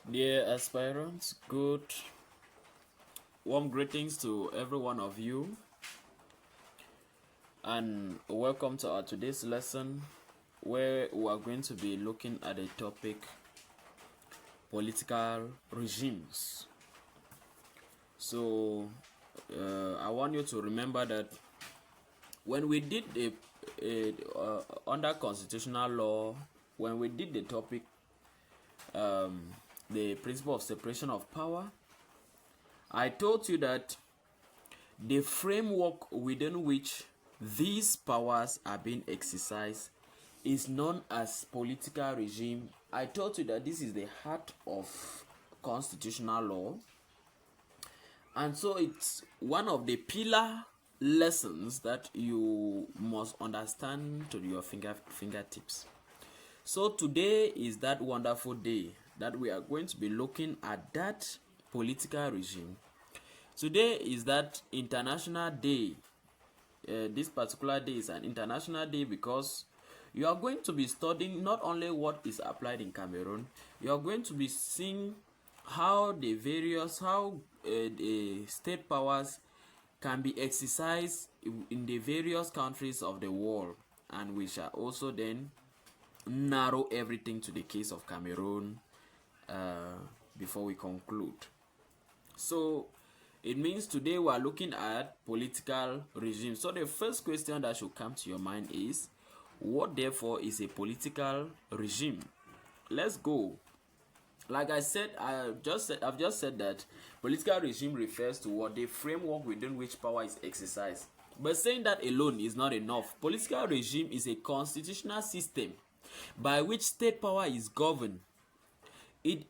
Dear aspirants, good warm greetings to every one of you, and welcome to our today's lesson where we are going to be looking at the topic political regimes. So, I want you to remember that when we did under constitutional law, when we did the topic, the principle of separation of power, I told you that the framework within which these powers are being exercised is known as political regime. I told you that this is the heart of constitutional law, and so it's one of the pillar lessons that you must understand to your fingertips. So today is that wonderful day that we are going to be looking at that political regime. Today is that international day. This particular day is an international day because you are going to be studying not only what is applied in Cameroon, you are going to be seeing how the state powers can be exercised in the various countries of the world, and we shall also then narrow everything to the case of Cameroon before we conclude. So it means today we are looking at political regime. So the first question that should come to your mind is, what therefore is a political regime? Let's go. Like I said, I've just said that political regime refers to what the framework within which power is exercised. But saying that alone is not enough. Political regime is a constitutional system by which state power is governed. It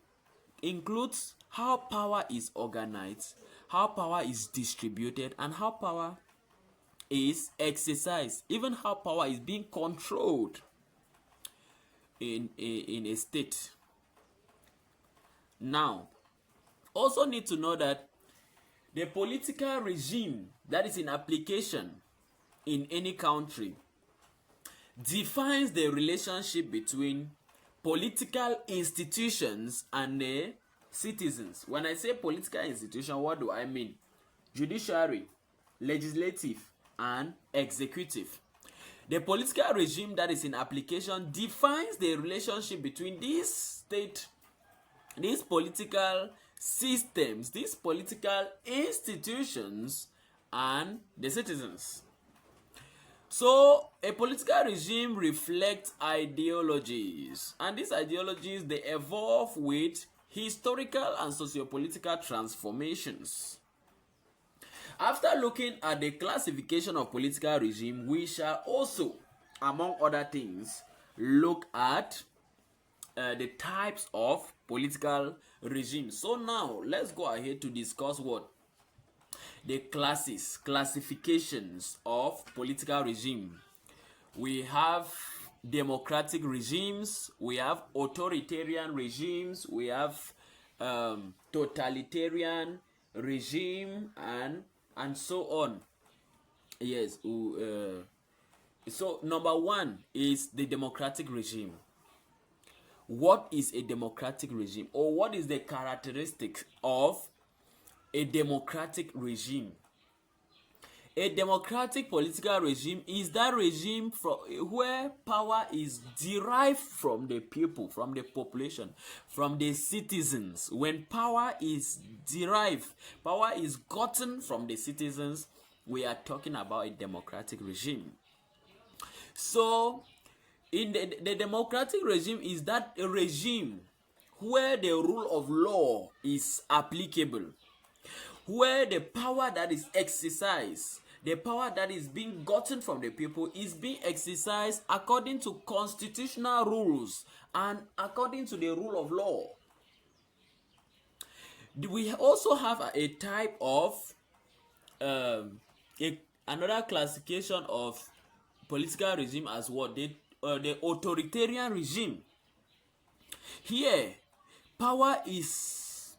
includes how power is organized, how power is distributed, and how power is exercised, even how power is being controlled in a state. Now, also need to know that the political regime that is in application in any country defines the relationship between political institutions and the citizens. When I say political institution, what do I mean? Judiciary, legislative, and executive. The political regime that is in application defines the relationship between these political systems, these political institutions, and the citizens. So a political regime reflects ideologies, and these ideologies, they evolve with historical and socio-political transformations. After looking at the classification of political regime, we shall also, among other things, look at the types of political regime. So now let's go ahead to discuss what the classifications of political regime. We have democratic regimes, we have authoritarian regimes, we have totalitarian regime, and so on. Yes. So number one is the democratic regime. What is a democratic regime, or what is the characteristics of a democratic regime? A democratic political regime is that regime where power is derived from the people, from the population, from the citizens. When power is derived, power is gotten from the citizens, we are talking about a democratic regime. So in the democratic regime is that a regime where the rule of law is applicable, where the power that is exercised, the power that is being gotten from the people, is being exercised according to constitutional rules and according to the rule of law. We also have a type of another classification of political regime as what? The authoritarian regime. Here, power is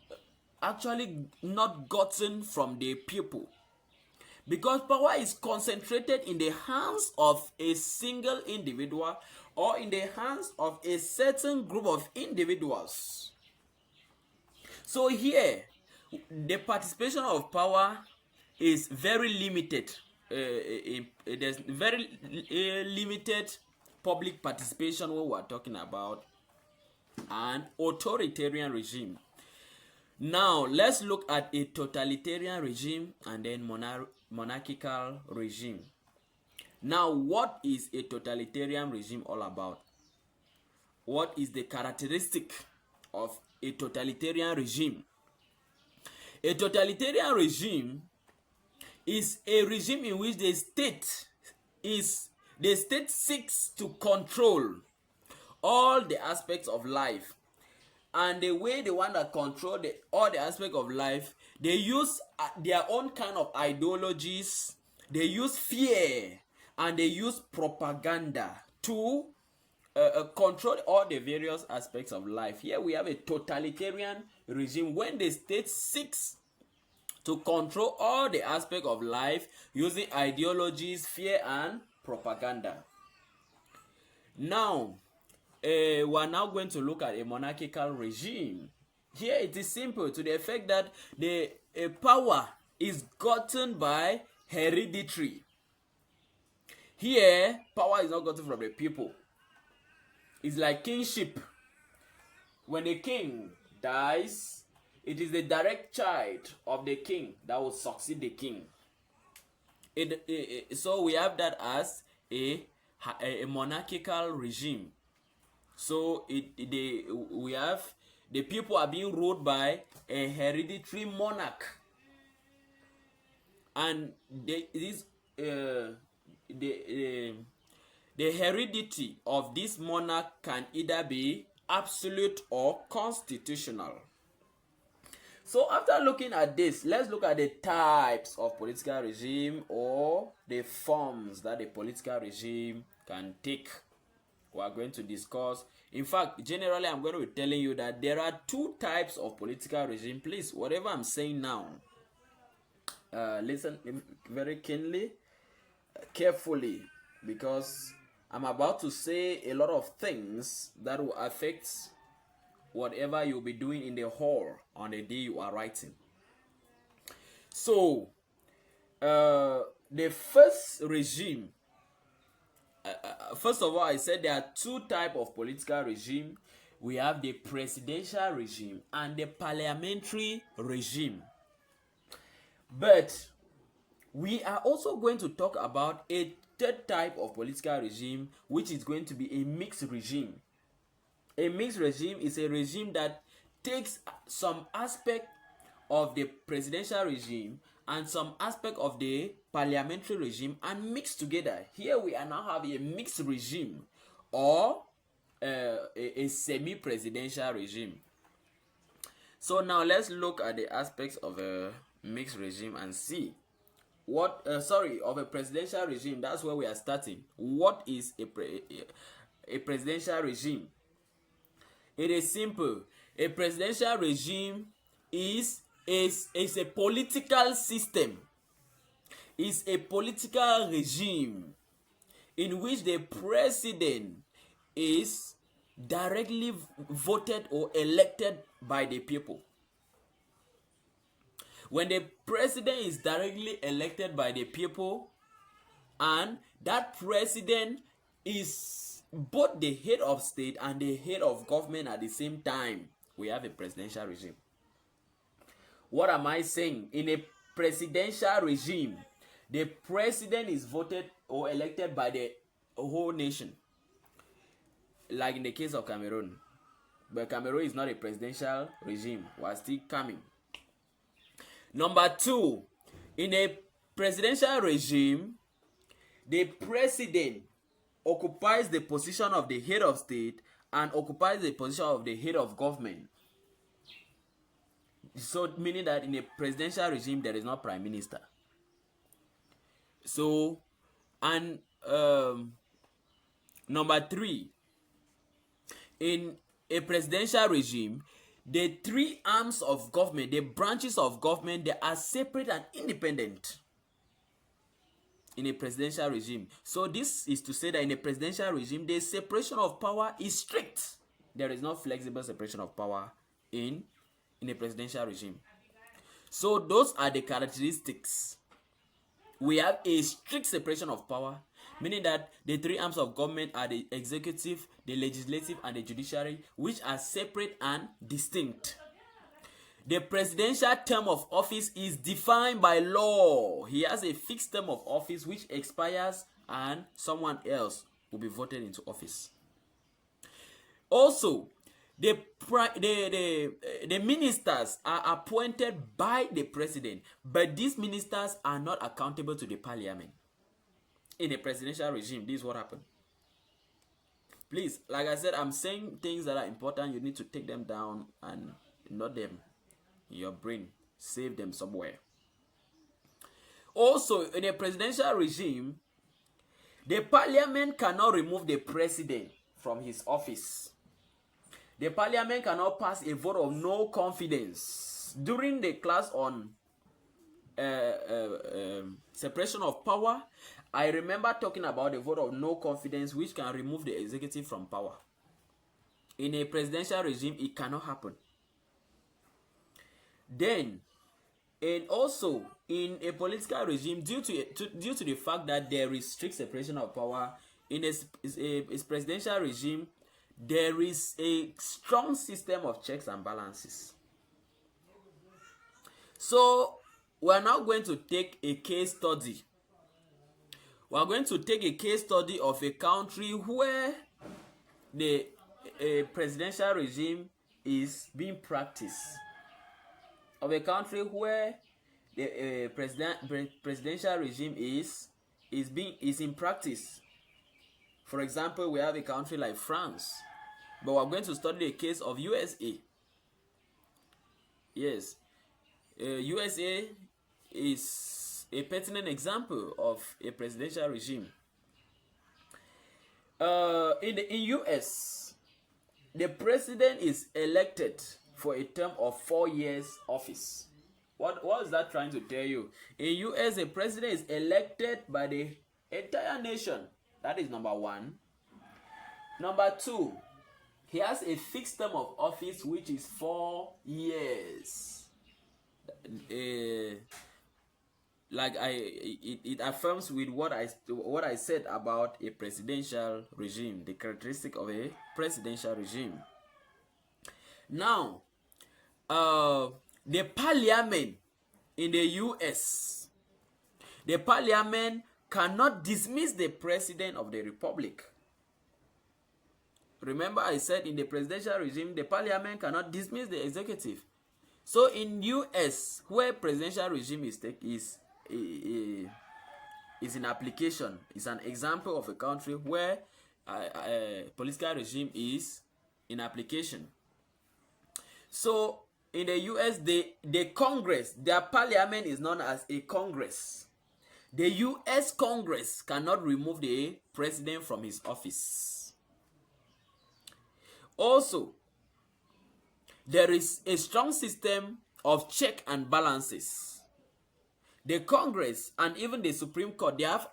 actually not gotten from the people, because power is concentrated in the hands of a single individual or in the hands of a certain group of individuals. So here, the participation of power is very limited. There's very limited public participation when we're talking about an authoritarian regime. Now, let's look at a totalitarian regime and then monarchical regime. Now, what is a totalitarian regime all about? What is the characteristic of a totalitarian regime? A totalitarian regime is a regime in which the state seeks to control all the aspects of life, and the way they want to control all the aspects of life, they use their own kind of ideologies, they use fear, and they use propaganda to control all the various aspects of life. Here we have a totalitarian regime when the state seeks to control all the aspects of life using ideologies, fear, and propaganda. Now, we are now going to look at a monarchical regime. Here it is simple to the effect that the power is gotten by hereditary. Here, power is not gotten from the people. It's like kingship. When the king dies, it is the direct child of the king that will succeed the king. So we have that as a monarchical regime. So we have the people are being ruled by a hereditary monarch, and the heredity of this monarch can either be absolute or constitutional. So after looking at this, let's look at the types of political regime or the forms that the political regime can take. We are going to discuss. In fact, generally, I'm going to be telling you that there are two types of political regime. Please, whatever I'm saying now, listen very keenly, carefully, because I'm about to say a lot of things that will affect whatever you'll be doing in the hall on the day you are writing. So, the first regime, first of all, I said there are two types of political regime. We have the presidential regime and the parliamentary regime. But we are also going to talk about a third type of political regime, which is going to be a mixed regime. A mixed regime is a regime that takes some aspect of the presidential regime and some aspect of the parliamentary regime and mix together. Here we are now have a mixed regime or a semi-presidential regime. So now let's look at the aspects of a mixed regime and see what of a presidential regime. That's where we are starting. What is a presidential regime? It is simple. A presidential regime is a political system. It's a political regime in which the president is directly voted or elected by the people. When the president is directly elected by the people and that president is both the head of state and the head of government at the same time, we have a presidential regime. What am I saying? In a presidential regime, the president is voted or elected by the whole nation. Like in the case of Cameroon. But Cameroon is not a presidential regime. We are still coming. Number two, in a presidential regime, the president occupies the position of the head of state and occupies the position of the head of government. So meaning that in a presidential regime there is no prime minister. So, and number three, in a presidential regime, the three arms of government, the branches of government, they are separate and independent in a presidential regime. So this is to say that in a presidential regime, the separation of power is strict. There is no flexible separation of power in in a presidential regime. So those are the characteristics. We have a strict separation of power, meaning that the three arms of government are the executive, the legislative, and the judiciary, which are separate and distinct. The presidential term of office is defined by law. He has a fixed term of office which expires and someone else will be voted into office. Also, the ministers are appointed by the president, but these ministers are not accountable to the parliament. In a presidential regime, this is what happened. Please, like I said, I'm saying things that are important. You need to take them down and note them in your brain. Save them somewhere. Also, in a presidential regime, the parliament cannot remove the president from his office. The parliament cannot pass a vote of no confidence. During the class on separation of power, I remember talking about the vote of no confidence which can remove the executive from power. In a presidential regime, it cannot happen. Then, and also in a political regime, due to the fact that there is strict separation of power, in a presidential regime, there is a strong system of checks and balances. So, we are now going to take a case study. We are going to take a case study of a country where the presidential regime is being practiced. Of a country where the presidential regime is in practice. For example, we have a country like France, but we are going to study the case of USA. Yes, USA is a pertinent example of a presidential regime. In US, the president is elected for a term of 4 years office. What is that trying to tell you? In US, the president is elected by the entire nation. That is number one. Number two, he has a fixed term of office which is 4 years. It affirms with what I said about a presidential regime, the characteristic of a presidential regime. Now, the parliament in the US, the parliament cannot dismiss the president of the republic. Remember, I said in the presidential regime, the parliament cannot dismiss the executive. So in US, where presidential regime is in application, is an example of a country where political regime is in application. So in the US, the Congress, their parliament is known as a Congress. The US Congress cannot remove the president from his office. Also, there is a strong system of check and balances. The Congress and even the Supreme Court, they have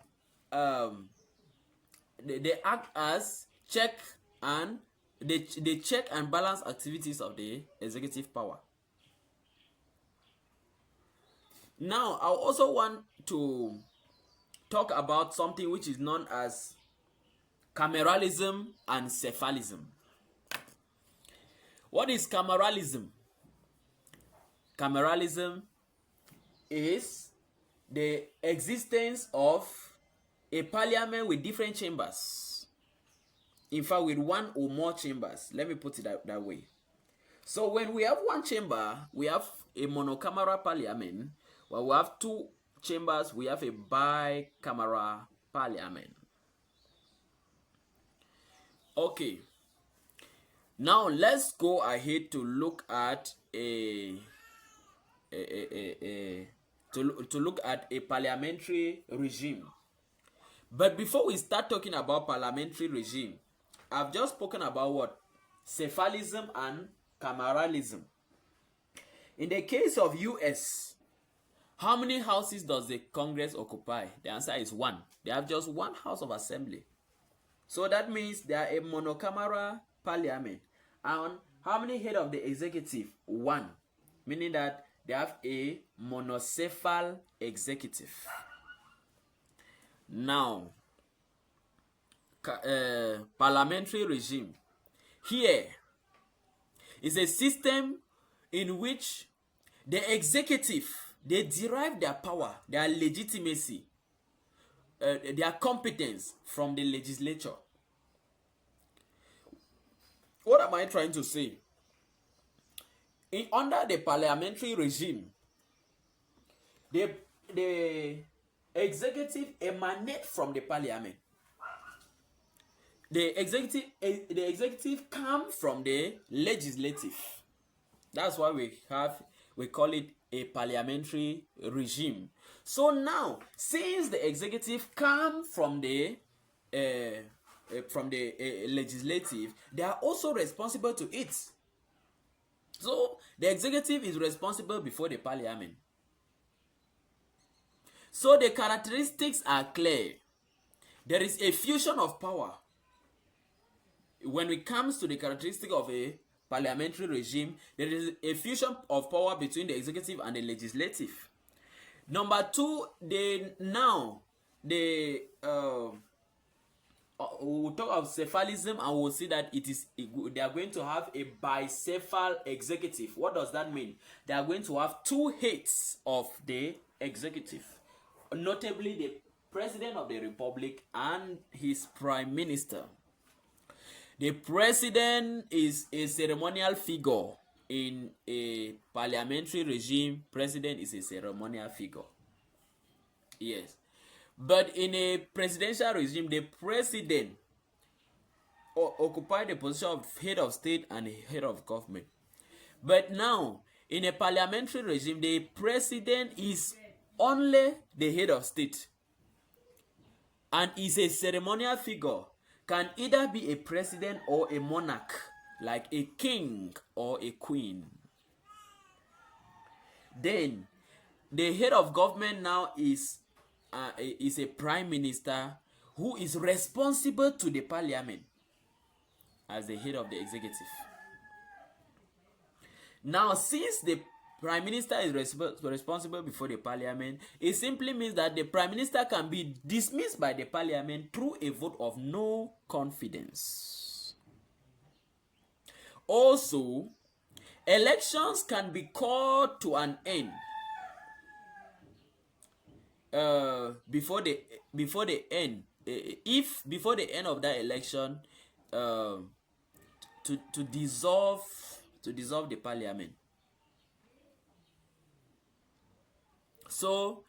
they act as check and they check and balance activities of the executive power. Now, I also want to talk about something which is known as cameralism and cephalism. What is cameralism? Cameralism is the existence of a parliament with different chambers. In fact, with one or more chambers. Let me put it that way. So when we have one chamber, we have a monocameral parliament. When we have two chambers, we have a bicameral parliament. Okay. Now let's go ahead to look at a parliamentary regime. But before we start talking about parliamentary regime, I've just spoken about what? Cephalism and cameralism. In the case of US, how many houses does the Congress occupy? The answer is one. They have just one House of Assembly. So that means they are a monocameral parliament. And how many head of the executive? One. meaning that they have a monocephal executive. Now, parliamentary regime. Here is a system in which the executive, they derive their power, their legitimacy, their competence from the legislature. What am I trying to say? Under the parliamentary regime, the executive emanate from the parliament. The executive come from the legislative. That's why we call it a parliamentary regime. So now, since the executive come from the legislative, they are also responsible to it. So the executive is responsible before the parliament. So the characteristics are clear. There is a fusion of power. When it comes to the characteristic of a parliamentary regime, there is a fusion of power between the executive and the legislative. Number two, we'll talk of cephalism, and we'll see that they are going to have a bicephal executive. What does that mean? They are going to have two heads of the executive, notably the President of the Republic and his Prime Minister. The President is a ceremonial figure. In a parliamentary regime, President is a ceremonial figure. Yes. But in a presidential regime, the President occupy the position of head of state and head of government. But now, in a parliamentary regime, the President is only the head of state and is a ceremonial figure. Can either be a president or a monarch, like a king or a queen. Then, the head of government now is a prime minister who is responsible to the parliament as the head of the executive. Now, since the prime minister is responsible before the parliament, it simply means that the prime minister can be dismissed by the parliament through a vote of no confidence. Also, elections can be called to an end before the end of that election, to dissolve the parliament. So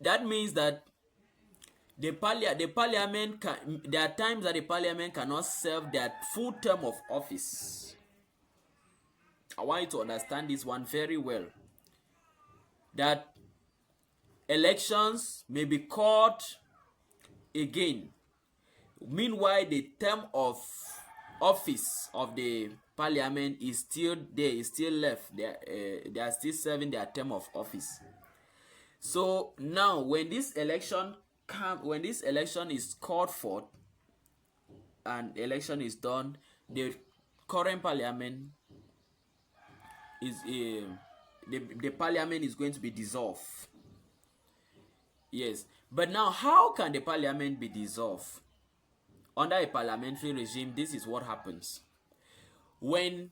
that means that the parliament there are times that the parliament cannot serve their full term of office. I want you to understand this one very well. That elections may be called again. Meanwhile, the term of office of the parliament is still there, is still left. They are still serving their term of office. So now, when this election is called for and election is done, the current parliament is the parliament is going to be dissolved. Yes, but now how can the parliament be dissolved? Under a parliamentary regime, this is what happens. When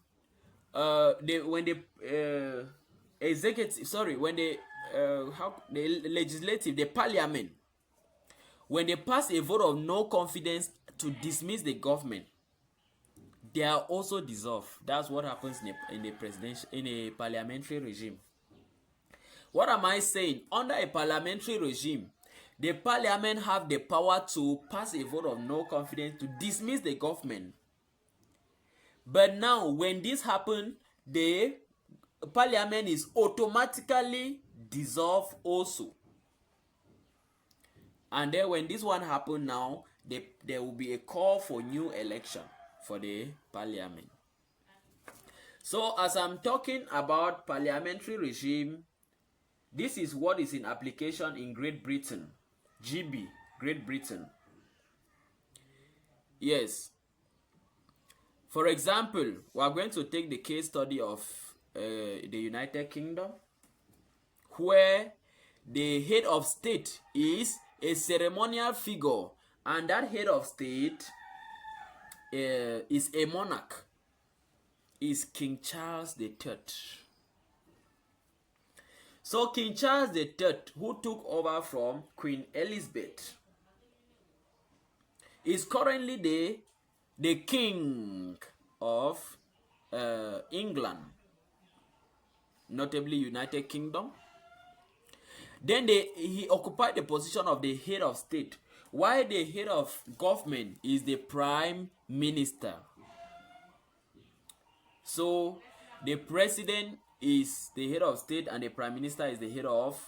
the legislative, the parliament, when they pass a vote of no confidence to dismiss the government, they are also dissolved. That's what happens in a parliamentary regime. What am I saying? Under a parliamentary regime, the parliament have the power to pass a vote of no confidence to dismiss the government. But now, when this happens, the parliament is automatically dissolved also. And then when this one happens now, there will be a call for new election for the parliament. So as I'm talking about parliamentary regime, this is what is in application in Great Britain. GB, Great Britain. Yes. For example, we are going to take the case study of the United Kingdom, where the head of state is a ceremonial figure, and that head of state is a monarch, is King Charles III. So King Charles III, who took over from Queen Elizabeth, is currently the king of England, notably United Kingdom. Then he occupied the position of the head of state, while the head of government is the prime minister. So the president is the head of state and the prime minister is the head of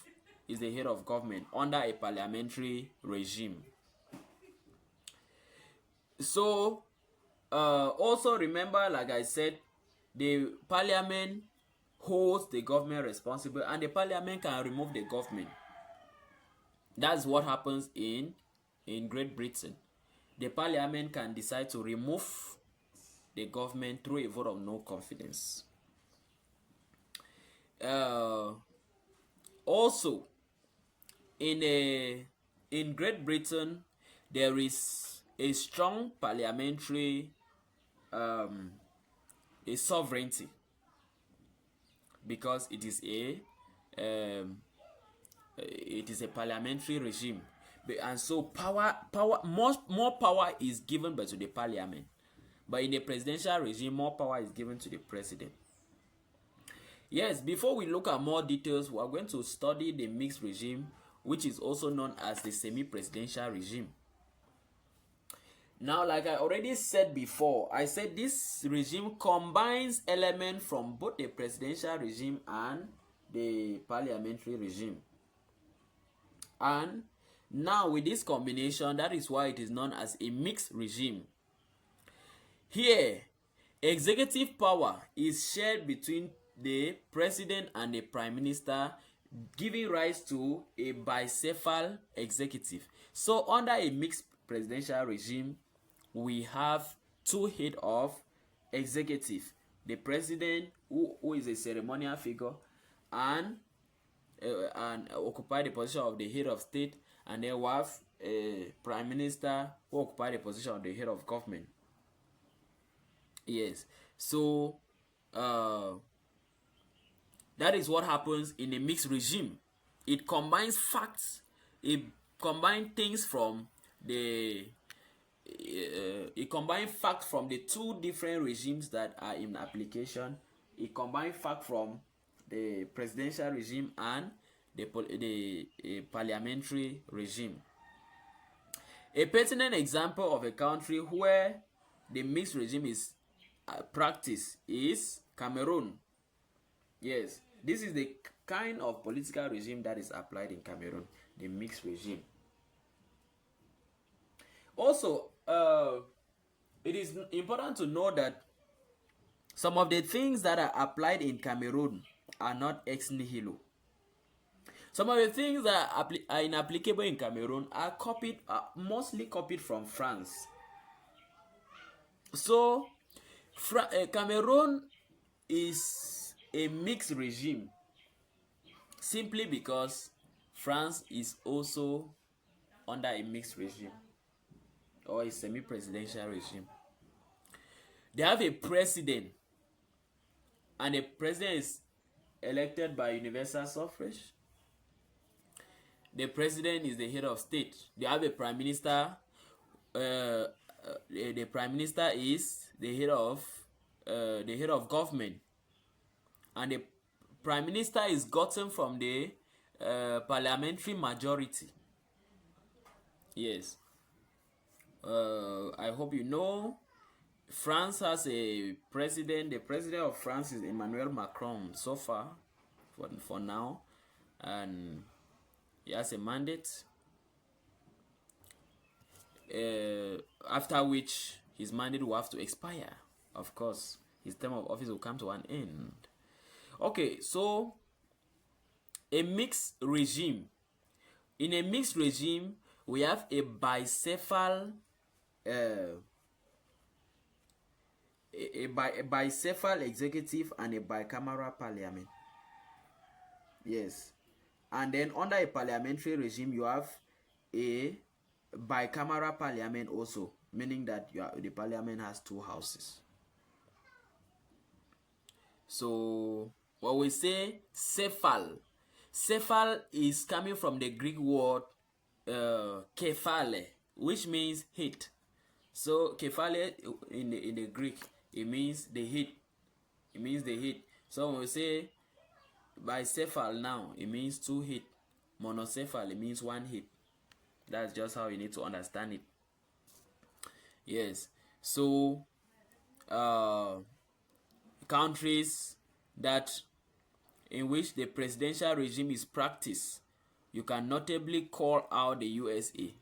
government under a parliamentary regime. So also remember, like I said, the parliament holds the government responsible, and the parliament can remove the government. That's what happens in Great Britain. The parliament can decide to remove the government through a vote of no confidence. Also, in Great Britain, there is a strong parliamentary a sovereignty, because it is a parliamentary regime, and so more power is given to the parliament. But in a presidential regime, more power is given to the president. Yes, before we look at more details, we are going to study the mixed regime, which is also known as the semi-presidential regime. Now, like I already said before, I said this regime combines elements from both the presidential regime and the parliamentary regime. And now with this combination, that is why it is known as a mixed regime. Here, executive power is shared between the president and the prime minister, giving rise to a bicephal executive. So under a mixed presidential regime, we have two heads of executive: the president, who is a ceremonial figure and occupy the position of the head of state, and then we have a prime minister who occupy the position of the head of government. Yes, so that is what happens in a mixed regime. It combines facts, it combines things from the two different regimes that are in application. It combines facts from the presidential regime and the parliamentary regime. A pertinent example of a country where the mixed regime is practiced is Cameroon. Yes, this is the kind of political regime that is applied in Cameroon, the mixed regime. Also, it is important to know that some of the things that are applied in Cameroon are not ex nihilo. Some of the things that are inapplicable in Cameroon are mostly copied from France. So, Cameroon is a mixed regime simply because France is also under a mixed regime or a semi-presidential regime. They have a president, and the president is elected by universal suffrage. The president is the head of state. They have a prime minister. The prime minister is the head of government, and the prime minister is gotten from the parliamentary majority. Yes. I hope you know, France has a president. The president of France is Emmanuel Macron so far, for now, and he has a mandate, after which his mandate will have to expire. Of course, his term of office will come to an end. Okay, so a mixed regime. In a mixed regime, we have a bicephal a bicephal executive and a bicameral parliament. Yes. And then under a parliamentary regime, you have a bicameral parliament also, meaning that the parliament has two houses. So what we say cephal. Cephal is coming from the Greek word kephale, which means heat. So kephale in the Greek, it means the heat. It means the heat. So when we say bicephal now, it means two heat. Monocephal, it means one heat. That's just how you need to understand it. Yes. So countries that in which the presidential regime is practiced, you can notably call out the USA.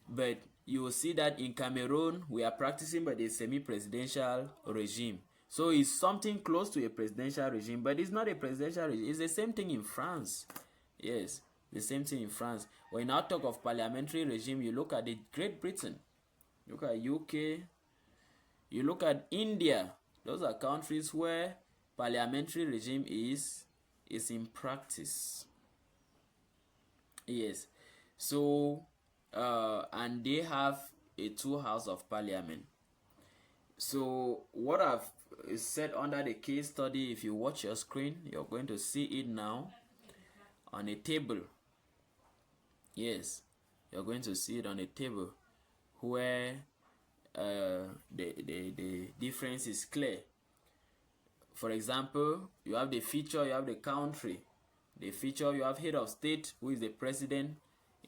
But you will see that in Cameroon, we are practicing by the semi-presidential regime. So it's something close to a presidential regime, but it's not a presidential regime. It's the same thing in France. Yes, the same thing in France. When you now talk of parliamentary regime, you look at the Great Britain, look at UK, you look at India. Those are countries where parliamentary regime is in practice. Yes. So and they have a two house of parliament. So what I've said under the case study, if you watch your screen, you're going to see it now on a table. Yes, you're going to see it on a table where the difference is clear. For example, you have the feature, you have the country. The feature, you have head of state, who is the president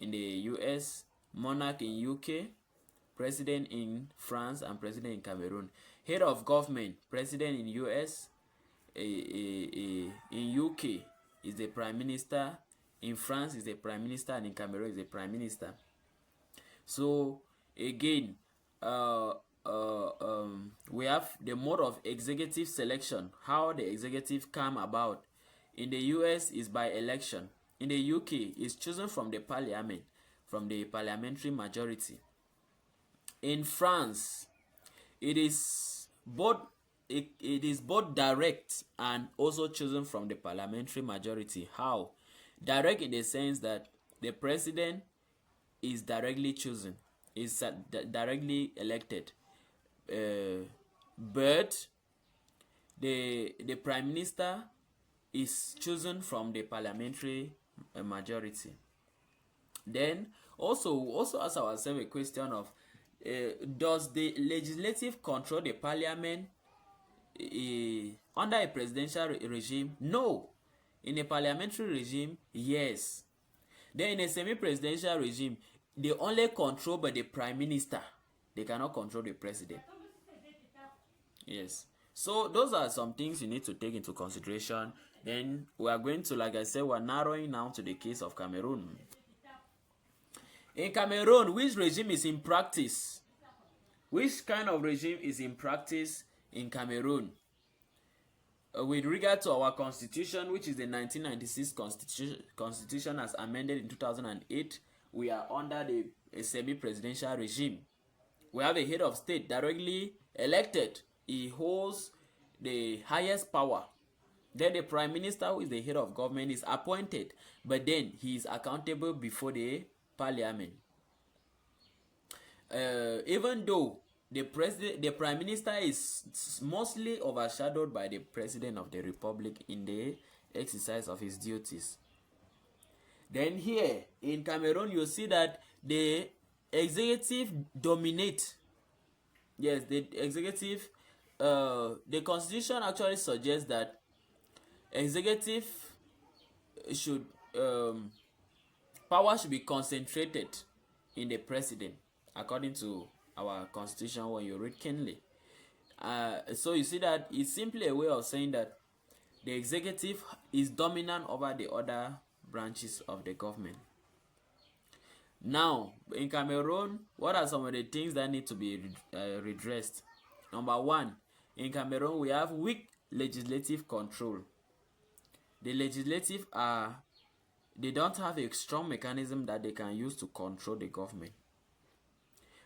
in the US, monarch in UK, president in France, and president in Cameroon. Head of government, president in US, in UK is the prime minister, in France is the prime minister, and in Cameroon is the prime minister. So again, we have the mode of executive selection, how the executive come about. In the US is by election. In the UK is chosen from the parliament, from the parliamentary majority. In France, it is both direct and also chosen from the parliamentary majority. How? Direct in the sense that the president is directly chosen, is directly elected, but the prime minister is chosen from the parliamentary majority. Then also ask ourselves a question of does the legislative control the parliament under a presidential regime? No. In a parliamentary regime, yes. Then in a semi-presidential regime, they only control by the prime minister. They cannot control the president. Yes. So those are some things you need to take into consideration. Then we are going to, like I said, we're narrowing down to the case of Cameroon. In Cameroon, which regime is in practice? Which kind of regime is in practice in Cameroon? With regard to our constitution, which is the 1996 constitution as amended in 2008, we are under a semi-presidential regime. We have a head of state directly elected. He holds the highest power. Then the prime minister, who is the head of government, is appointed, but then he is accountable before the parliament. Even though the prime minister is mostly overshadowed by the president of the republic in the exercise of his duties. Then here in Cameroon, you see that the executive dominate. Yes, the executive. The constitution actually suggests that executive should power should be concentrated in the president, according to our constitution when you read keenly. So you see that it's simply a way of saying that the executive is dominant over the other branches of the government. Now, in Cameroon, what are some of the things that need to be redressed? Number one, in Cameroon, we have weak legislative control. The legislative they don't have a strong mechanism that they can use to control the government.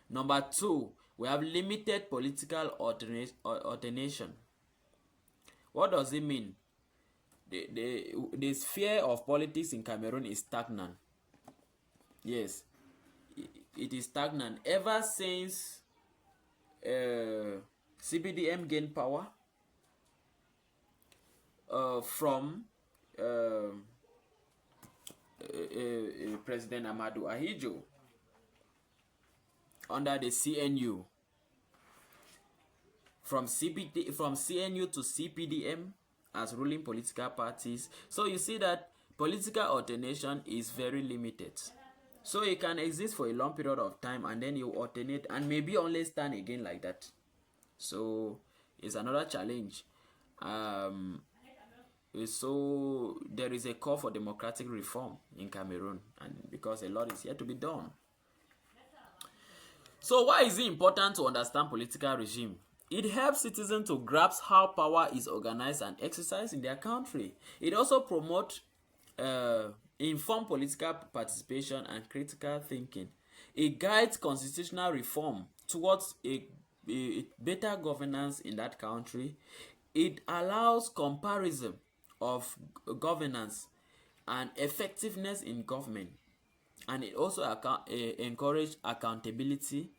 Number two, We have limited political alternation. What does it mean? The sphere of politics in Cameroon is stagnant. Yes, it is stagnant. Ever since CPDM gained power from President Amadou Ahidjo under the CNU. From CNU to CPDM as ruling political parties. So you see that political alternation is very limited. So it can exist for a long period of time and then you alternate and maybe only stand again like that. So it's another challenge. So there is a call for democratic reform in Cameroon, and because a lot is yet to be done. So why is it important to understand political regime? It helps citizens to grasp how power is organized and exercised in their country. It also promotes informed political participation and critical thinking. It guides constitutional reform towards a better governance in that country. It allows comparison of governance and effectiveness in government. And it also encourages accountability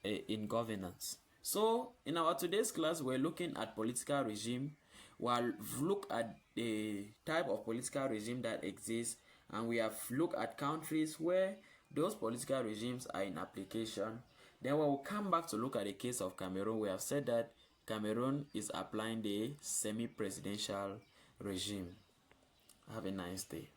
in governance. So in our today's class, we're looking at political regime. We'll look at the type of political regime that exists, and we have looked at countries where those political regimes are in application. Then when we come back to look at the case of Cameroon, we have said that Cameroon is applying the semi-presidential regime. Have a nice day.